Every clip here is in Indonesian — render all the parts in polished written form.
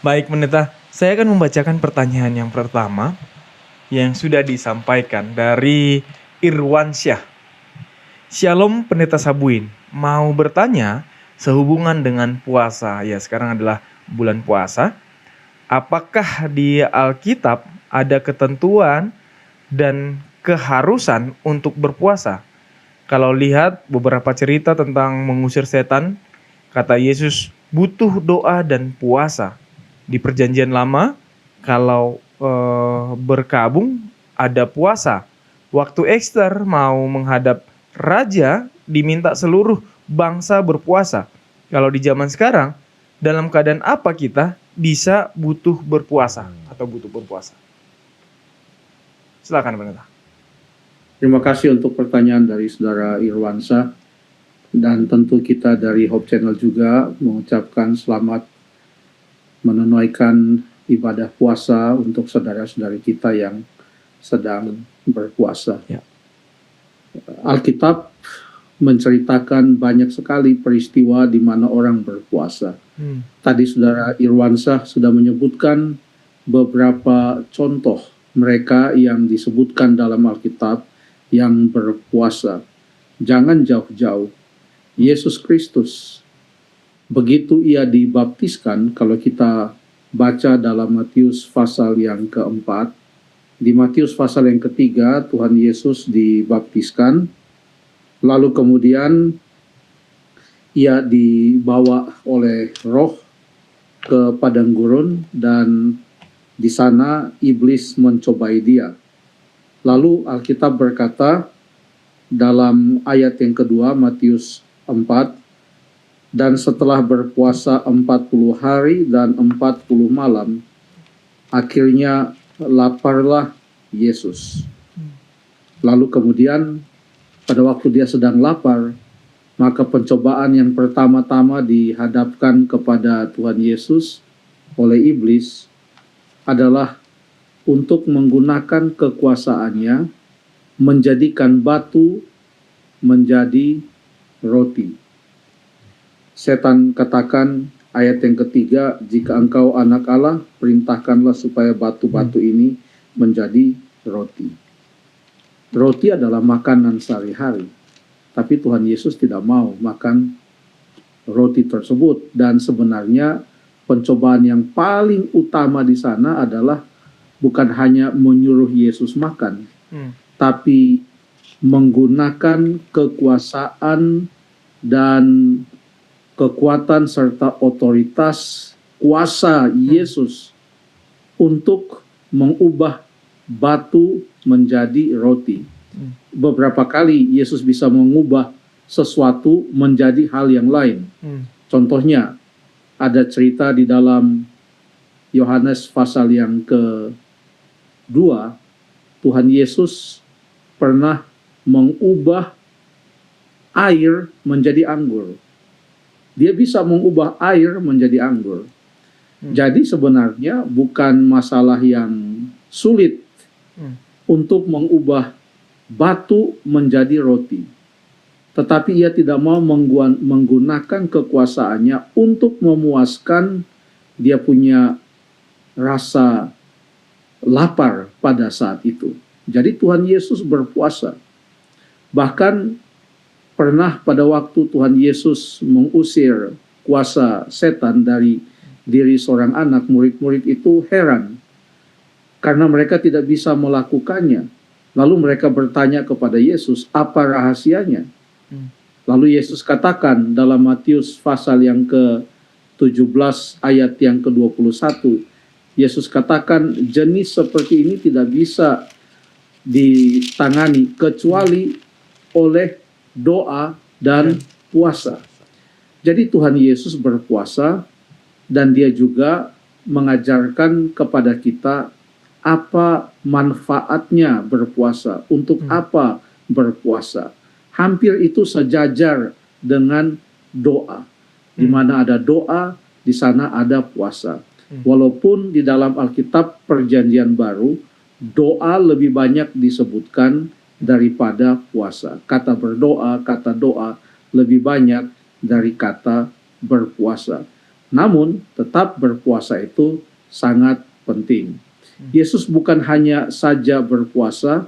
Baik Pendeta, saya akan membacakan pertanyaan yang pertama yang sudah disampaikan dari Irwansyah. Shalom Pendeta Sabuin, mau bertanya sehubungan dengan puasa. Ya, sekarang adalah bulan puasa. Apakah di Alkitab ada ketentuan dan keharusan untuk berpuasa? Kalau lihat beberapa cerita tentang mengusir setan, kata Yesus butuh doa dan puasa. Di Perjanjian Lama, kalau berkabung ada puasa. Waktu Esther mau menghadap raja, diminta seluruh bangsa berpuasa. Kalau di zaman sekarang, dalam keadaan apa kita bisa butuh berpuasa atau butuh berpuasa? Silakan Pendeta. Terima kasih untuk pertanyaan dari Saudara Irwansyah, dan tentu kita dari Hope Channel juga mengucapkan selamat menunaikan ibadah puasa untuk saudara-saudari kita yang sedang berpuasa. Ya. Alkitab menceritakan banyak sekali peristiwa di mana orang berpuasa. Tadi Saudara Irwansyah sudah menyebutkan beberapa contoh mereka yang disebutkan dalam Alkitab yang berpuasa. Jangan jauh-jauh. Yesus Kristus, begitu ia dibaptiskan, kalau kita baca dalam Matius pasal yang keempat, di Matius pasal yang ketiga Tuhan Yesus dibaptiskan, lalu kemudian ia dibawa oleh Roh ke padang gurun, dan di sana iblis mencobai dia. Lalu Alkitab berkata dalam ayat yang kedua Matius 4, dan setelah berpuasa 40 hari dan 40 malam, akhirnya laparlah Yesus. Lalu kemudian pada waktu dia sedang lapar, maka pencobaan yang pertama-tama dihadapkan kepada Tuhan Yesus oleh iblis adalah untuk menggunakan kekuasaannya menjadikan batu menjadi roti. Setan katakan, ayat yang ketiga, jika engkau anak Allah, perintahkanlah supaya batu-batu ini menjadi roti. Roti adalah makanan sehari-hari, tapi Tuhan Yesus tidak mau makan roti tersebut. Dan sebenarnya pencobaan yang paling utama di sana adalah bukan hanya menyuruh Yesus makan, tapi menggunakan kekuasaan dan kekuatan serta otoritas kuasa Yesus untuk mengubah batu menjadi roti. Beberapa kali Yesus bisa mengubah sesuatu menjadi hal yang lain. Contohnya, ada cerita di dalam Yohanes pasal yang ke-2, Tuhan Yesus pernah mengubah air menjadi anggur. Dia bisa mengubah air menjadi anggur. Jadi sebenarnya bukan masalah yang sulit untuk mengubah batu menjadi roti. Tetapi ia tidak mau menggunakan kekuasaannya untuk memuaskan dia punya rasa lapar pada saat itu. Jadi Tuhan Yesus berpuasa. Bahkan pernah pada waktu Tuhan Yesus mengusir kuasa setan dari diri seorang anak, murid-murid itu heran karena mereka tidak bisa melakukannya. Lalu mereka bertanya kepada Yesus, apa rahasianya? Lalu Yesus katakan dalam Matius pasal yang ke-17 ayat yang ke-21, Yesus katakan, jenis seperti ini tidak bisa ditangani kecuali oleh doa dan puasa. Jadi Tuhan Yesus berpuasa, dan dia juga mengajarkan kepada kita apa manfaatnya berpuasa, untuk apa berpuasa. Hampir itu sejajar dengan doa. Di mana ada doa, di sana ada puasa. Walaupun di dalam Alkitab Perjanjian Baru, doa lebih banyak disebutkan daripada puasa. Kata berdoa, kata doa lebih banyak dari kata berpuasa. Namun tetap berpuasa itu sangat penting. Yesus bukan hanya saja berpuasa,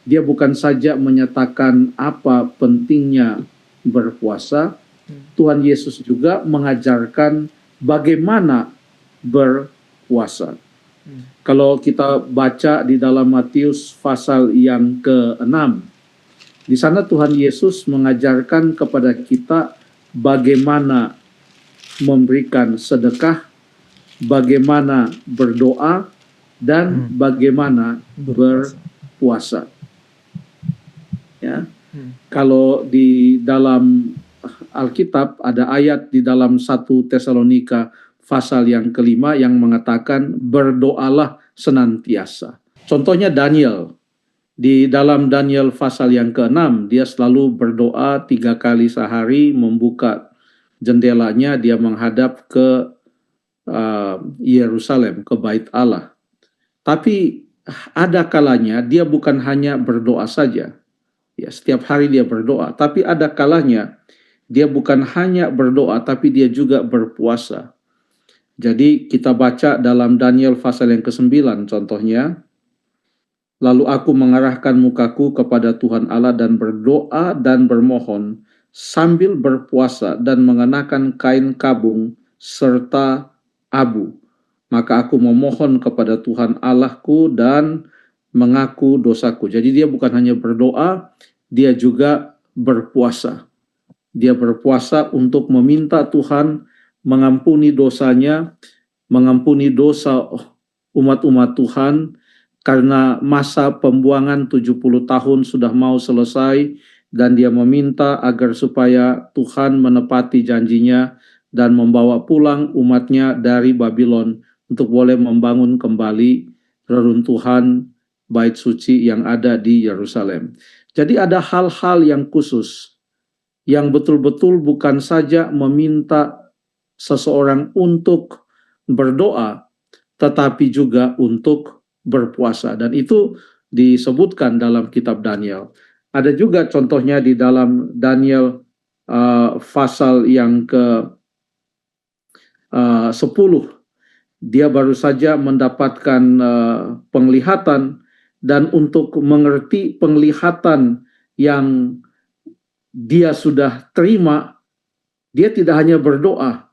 dia bukan saja menyatakan apa pentingnya berpuasa, Tuhan Yesus juga mengajarkan bagaimana berpuasa. Kalau kita baca di dalam Matius pasal yang ke-6, di sana Tuhan Yesus mengajarkan kepada kita bagaimana memberikan sedekah, bagaimana berdoa, dan bagaimana berpuasa. Ya. Kalau di dalam Alkitab ada ayat di dalam 1 Tesalonika pasal yang ke-5 yang mengatakan berdoalah senantiasa. Contohnya Daniel. Di dalam Daniel pasal yang ke-6, dia selalu berdoa 3 kali sehari, membuka jendelanya, dia menghadap ke Yerusalem, ke Bait Allah. Tapi ada kalanya dia bukan hanya berdoa saja. Ya, setiap hari dia berdoa, tapi ada kalanya dia bukan hanya berdoa, tapi dia juga berpuasa. Jadi kita baca dalam Daniel pasal yang ke-9 contohnya, lalu aku mengarahkan mukaku kepada Tuhan Allah dan berdoa dan bermohon sambil berpuasa dan mengenakan kain kabung serta abu. Maka aku memohon kepada Tuhan Allahku dan mengaku dosaku. Jadi dia bukan hanya berdoa, dia juga berpuasa. Dia berpuasa untuk meminta Tuhan mengampuni dosanya, mengampuni dosa umat-umat Tuhan, karena masa pembuangan 70 tahun sudah mau selesai, dan dia meminta agar supaya Tuhan menepati janjinya dan membawa pulang umatnya dari Babylon untuk boleh membangun kembali reruntuhan bait suci yang ada di Yerusalem. Jadi ada hal-hal yang khusus yang betul-betul bukan saja meminta seseorang untuk berdoa, tetapi juga untuk berpuasa. Dan itu disebutkan dalam kitab Daniel. Ada juga contohnya di dalam Daniel pasal yang ke-10. Dia baru saja mendapatkan penglihatan, dan untuk mengerti penglihatan yang dia sudah terima, dia tidak hanya berdoa.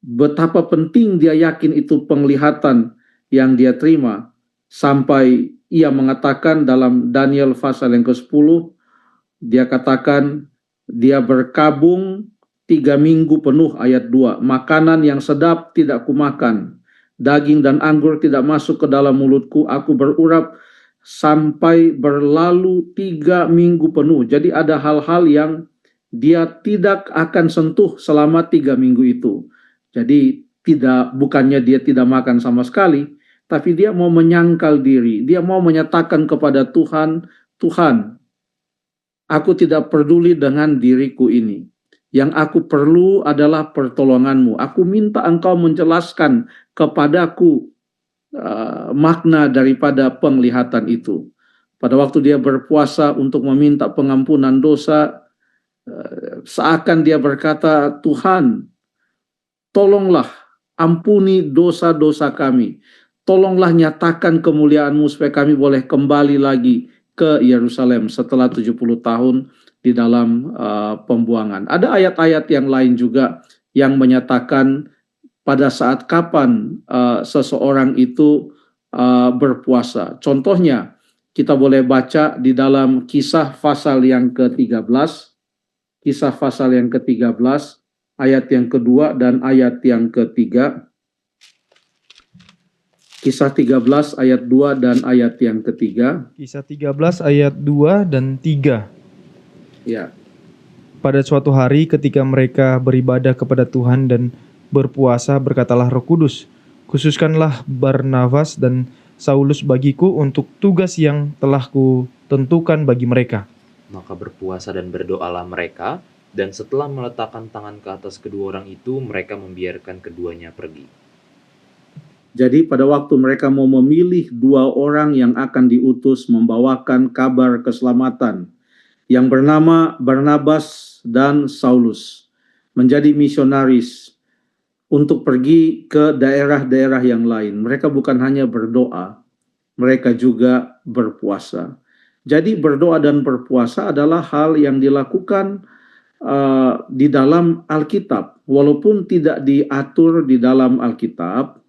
Betapa penting dia yakin itu penglihatan yang dia terima, sampai ia mengatakan dalam Daniel pasal yang ke-10, dia katakan dia berkabung 3 minggu penuh, ayat 2. Makanan yang sedap tidak kumakan, daging dan anggur tidak masuk ke dalam mulutku, aku berurap sampai berlalu 3 minggu penuh. Jadi ada hal-hal yang dia tidak akan sentuh selama 3 minggu itu. Jadi bukannya dia tidak makan sama sekali, tapi dia mau menyangkal diri, dia mau menyatakan kepada Tuhan, Tuhan, aku tidak peduli dengan diriku ini. Yang aku perlu adalah pertolonganmu. Aku minta engkau menjelaskan kepadaku makna daripada penglihatan itu. Pada waktu dia berpuasa untuk meminta pengampunan dosa, seakan dia berkata, Tuhan, tolonglah ampuni dosa-dosa kami. Tolonglah nyatakan kemuliaan-Mu supaya kami boleh kembali lagi ke Yerusalem setelah 70 tahun di dalam pembuangan. Ada ayat-ayat yang lain juga yang menyatakan pada saat kapan seseorang itu berpuasa. Contohnya, kita boleh baca di dalam Kisah pasal yang ke-13, Kisah pasal yang ke-13, ayat yang kedua dan ayat yang ketiga. Kisah 13 ayat 2 dan ayat yang ketiga. Kisah 13 ayat 2 dan 3. Ya. Pada suatu hari ketika mereka beribadah kepada Tuhan dan berpuasa, berkatalah Roh Kudus, khususkanlah Barnabas dan Saulus bagiku untuk tugas yang telah kutentukan bagi mereka. Maka berpuasa dan berdoalah mereka, dan setelah meletakkan tangan ke atas kedua orang itu, mereka membiarkan keduanya pergi. Jadi pada waktu mereka mau memilih 2 orang yang akan diutus membawakan kabar keselamatan, yang bernama Barnabas dan Saulus, menjadi misionaris, untuk pergi ke daerah-daerah yang lain. Mereka bukan hanya berdoa, mereka juga berpuasa. Jadi berdoa dan berpuasa adalah hal yang dilakukan di dalam Alkitab. Walaupun tidak diatur di dalam Alkitab,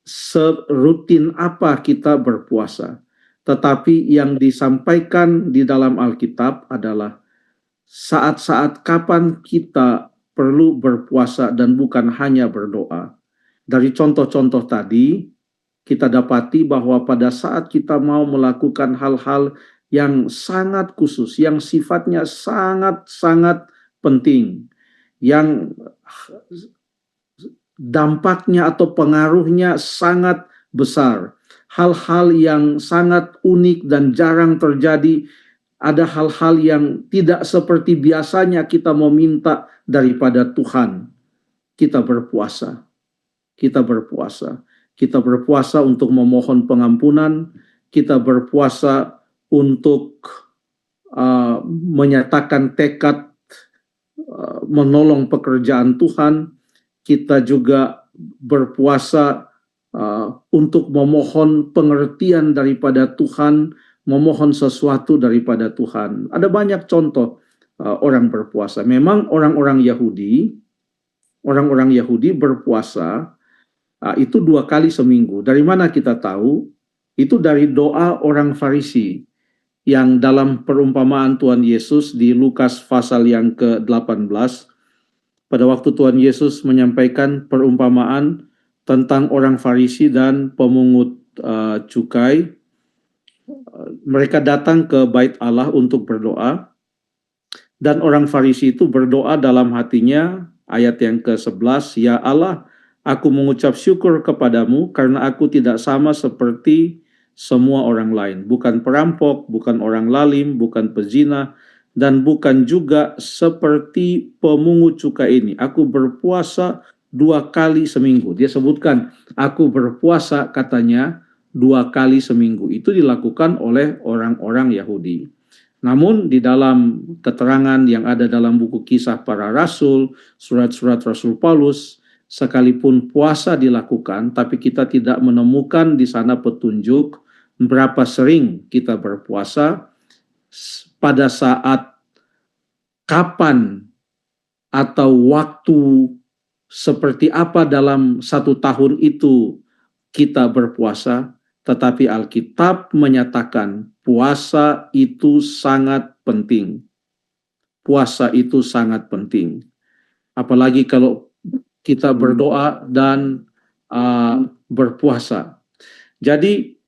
serutin apa kita berpuasa. Tetapi yang disampaikan di dalam Alkitab adalah saat-saat kapan kita perlu berpuasa dan bukan hanya berdoa. Dari contoh-contoh tadi, kita dapati bahwa pada saat kita mau melakukan hal-hal yang sangat khusus, yang sifatnya sangat-sangat penting, yang dampaknya atau pengaruhnya sangat besar, hal-hal yang sangat unik dan jarang terjadi, ada hal-hal yang tidak seperti biasanya kita meminta daripada Tuhan. Kita berpuasa. Kita berpuasa. Kita berpuasa untuk memohon pengampunan. Kita berpuasa untuk menyatakan tekad menolong pekerjaan Tuhan. Kita juga berpuasa untuk memohon pengertian daripada Tuhan, memohon sesuatu daripada Tuhan. Ada banyak contoh orang berpuasa. Memang orang-orang Yahudi berpuasa itu 2 kali seminggu. Dari mana kita tahu? Itu dari doa orang Farisi yang dalam perumpamaan Tuhan Yesus di Lukas pasal yang ke-18, pada waktu Tuhan Yesus menyampaikan perumpamaan tentang orang Farisi dan pemungut cukai. Mereka datang ke bait Allah untuk berdoa, dan orang Farisi itu berdoa dalam hatinya, ayat yang ke-11, "Ya Allah, aku mengucap syukur kepadamu karena aku tidak sama seperti semua orang lain, bukan perampok, bukan orang lalim, bukan pezina, dan bukan juga seperti pemungut cukai ini. Aku berpuasa 2 kali seminggu." Dia sebutkan, aku berpuasa, katanya 2 kali seminggu. Itu dilakukan oleh orang-orang Yahudi. Namun di dalam keterangan yang ada dalam buku Kisah Para Rasul, surat-surat Rasul Paulus, sekalipun puasa dilakukan, tapi kita tidak menemukan di sana petunjuk berapa sering kita berpuasa, pada saat kapan atau waktu seperti apa dalam 1 tahun itu kita berpuasa. Tetapi Alkitab menyatakan puasa itu sangat penting. Puasa itu sangat penting. Apalagi kalau kita berdoa dan berpuasa. Jadi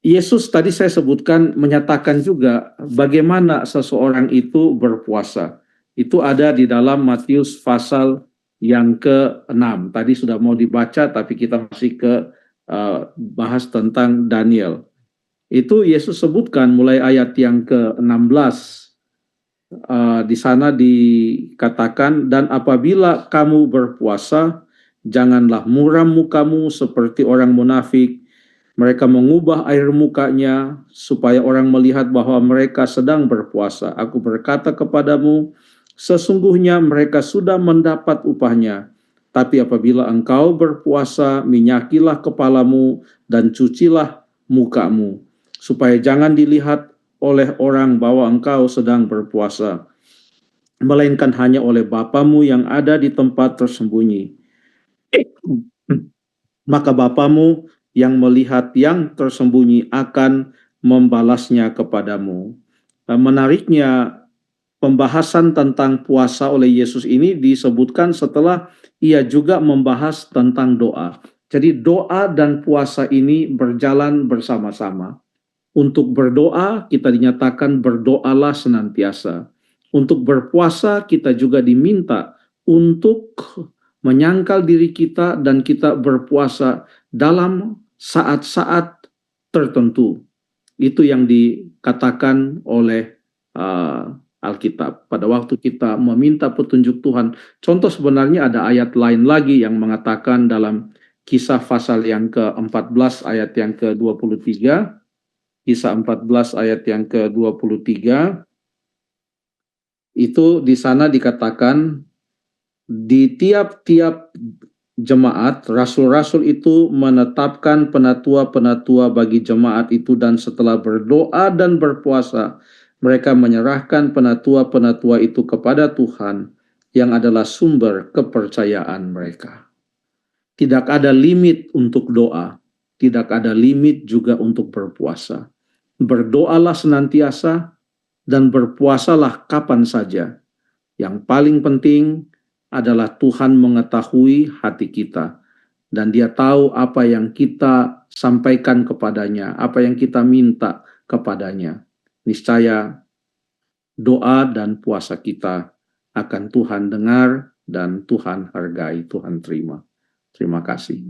Yesus tadi saya sebutkan menyatakan juga bagaimana seseorang itu berpuasa. Itu ada di dalam Matius pasal yang ke-6. Tadi sudah mau dibaca tapi kita masih bahas tentang Daniel. Itu Yesus sebutkan mulai ayat yang ke-16. Di sana dikatakan, "Dan apabila kamu berpuasa, janganlah muram mukamu seperti orang munafik. Mereka mengubah air mukanya supaya orang melihat bahwa mereka sedang berpuasa. Aku berkata kepadamu, sesungguhnya mereka sudah mendapat upahnya. Tapi apabila engkau berpuasa, minyakilah kepalamu dan cucilah mukamu, supaya jangan dilihat oleh orang bahwa engkau sedang berpuasa, melainkan hanya oleh Bapamu yang ada di tempat tersembunyi. Maka Bapamu yang melihat yang tersembunyi akan membalasnya kepadamu." Menariknya, pembahasan tentang puasa oleh Yesus ini disebutkan setelah ia juga membahas tentang doa. Jadi doa dan puasa ini berjalan bersama-sama. Untuk berdoa, kita dinyatakan berdoalah senantiasa. Untuk berpuasa, kita juga diminta untuk menyangkal diri kita dan kita berpuasa dalam saat-saat tertentu. Itu yang dikatakan oleh Alkitab. Pada waktu kita meminta petunjuk Tuhan, contoh sebenarnya ada ayat lain lagi yang mengatakan dalam Kisah pasal yang ke-14 ayat yang ke-23, Kisah 14 ayat yang ke-23, itu di sana dikatakan, di tiap-tiap jemaat, rasul-rasul itu menetapkan penatua-penatua bagi jemaat itu, dan setelah berdoa dan berpuasa, mereka menyerahkan penatua-penatua itu kepada Tuhan yang adalah sumber kepercayaan mereka. Tidak ada limit untuk doa, tidak ada limit juga untuk berpuasa. Berdoalah senantiasa dan berpuasalah kapan saja. Yang paling penting adalah Tuhan mengetahui hati kita, dan Dia tahu apa yang kita sampaikan kepadanya, apa yang kita minta kepadanya. Niscaya doa dan puasa kita akan Tuhan dengar dan Tuhan hargai, Tuhan terima. Terima kasih.